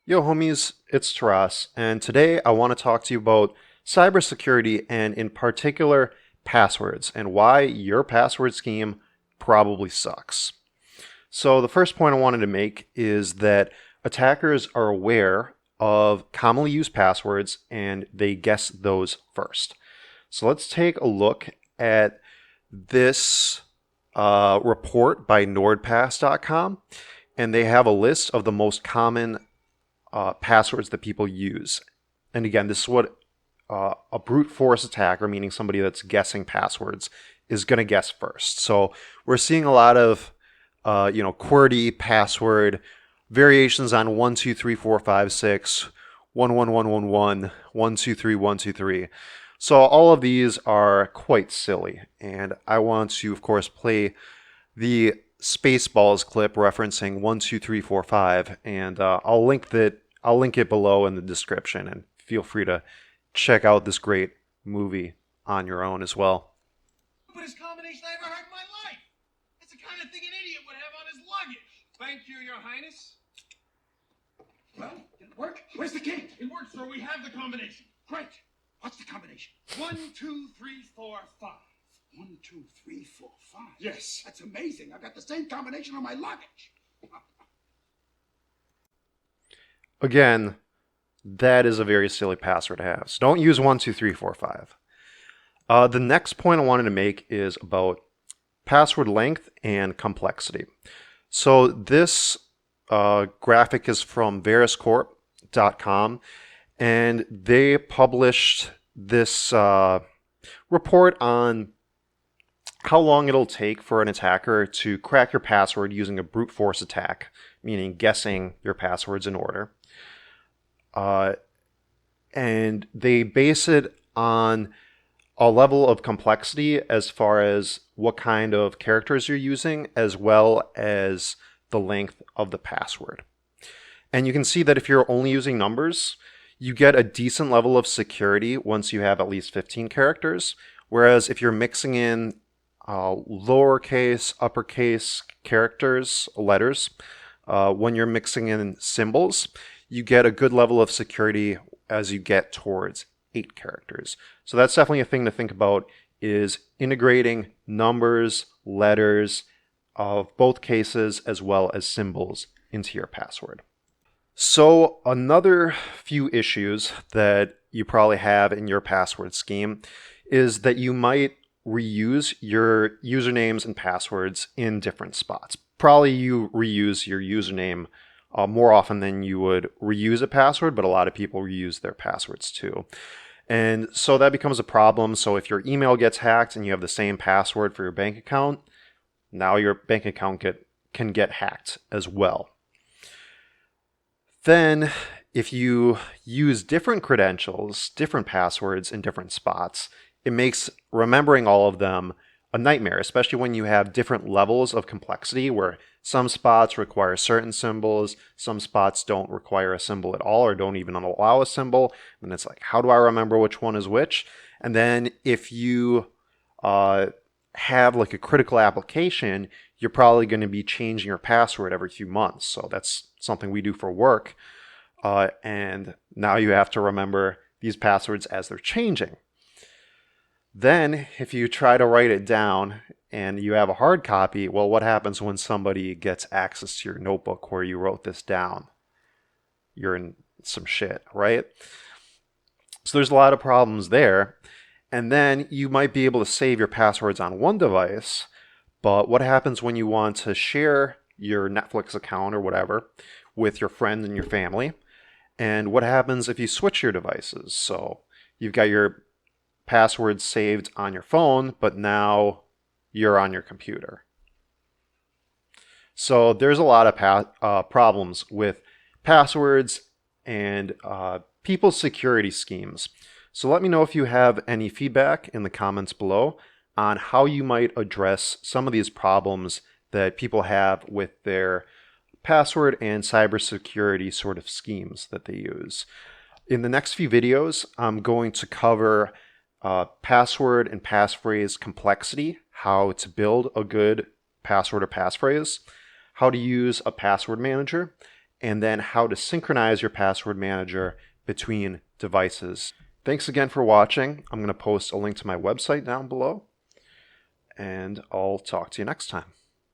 Yo homies, it's Taras, and today I want to talk to you about cybersecurity and in particular passwords and why your password scheme probably sucks. So the first point I wanted to make is that attackers are aware of commonly used passwords and they guess those first. So let's take a look at this report by nordpass.com, and they have a list of the most common passwords that people use. And again, this is what a brute force attacker, meaning somebody that's guessing passwords, is going to guess first. So we're seeing a lot of, QWERTY password variations on 12345611111 123 123. So all of these are quite silly, and I want to, of course, play the Spaceballs clip referencing 12345, and I'll link it below in the description, and feel free to check out this great movie on your own as well. Stupidest combination I ever heard in my life. It's the kind of thing an idiot would have on his luggage. Thank you, Your Highness. Well, did it work? Where's the key? It works, sir. We have the combination. Great. What's the combination? 1, 2, 3, 4, 5. 1, 2, 3, 4, 5. Yes. That's amazing. I've got the same combination on my luggage. Again, that is a very silly password to have. So don't use 12345. The next point I wanted to make is about password length and complexity. So this graphic is from veriscorp.com, and they published this report on how long it'll take for an attacker to crack your password using a brute force attack, meaning guessing your passwords in order. And they base it on a level of complexity as far as what kind of characters you're using, as well as the length of the password. And you can see that if you're only using numbers, you get a decent level of security once you have at least 15 characters. Whereas if you're mixing in lowercase, uppercase characters, letters, when you're mixing in symbols, you get a good level of security as you get towards 8 characters. So that's definitely a thing to think about, is integrating numbers, letters of both cases, as well as symbols into your password. So another few issues that you probably have in your password scheme is that you might reuse your usernames and passwords in different spots. Probably you reuse your username more often than you would reuse a password, but a lot of people reuse their passwords too. And so that becomes a problem. So if your email gets hacked and you have the same password for your bank account, now your bank account can get hacked as well. Then if you use different credentials, different passwords in different spots, it makes remembering all of them a nightmare, especially when you have different levels of complexity where some spots require certain symbols, some spots don't require a symbol at all or don't even allow a symbol. And it's like, how do I remember which one is which? And then if you have like a critical application, you're probably going to be changing your password every few months. So that's something we do for work. And now you have to remember these passwords as they're changing. Then if you try to write it down and you have a hard copy, well, what happens when somebody gets access to your notebook where you wrote this down? You're in some shit, right? So there's a lot of problems there. And then you might be able to save your passwords on one device, but what happens when you want to share your Netflix account or whatever with your friends and your family? And what happens if you switch your devices? So you've got your passwords saved on your phone, but now you're on your computer. So there's a lot of problems with passwords and people's security schemes. So let me know if you have any feedback in the comments below on how you might address some of these problems that people have with their password and cybersecurity sort of schemes that they use. In the next few videos, I'm going to cover password and passphrase complexity, how to build a good password or passphrase, how to use a password manager, and then how to synchronize your password manager between devices. Thanks again for watching. I'm going to post a link to my website down below, and I'll talk to you next time.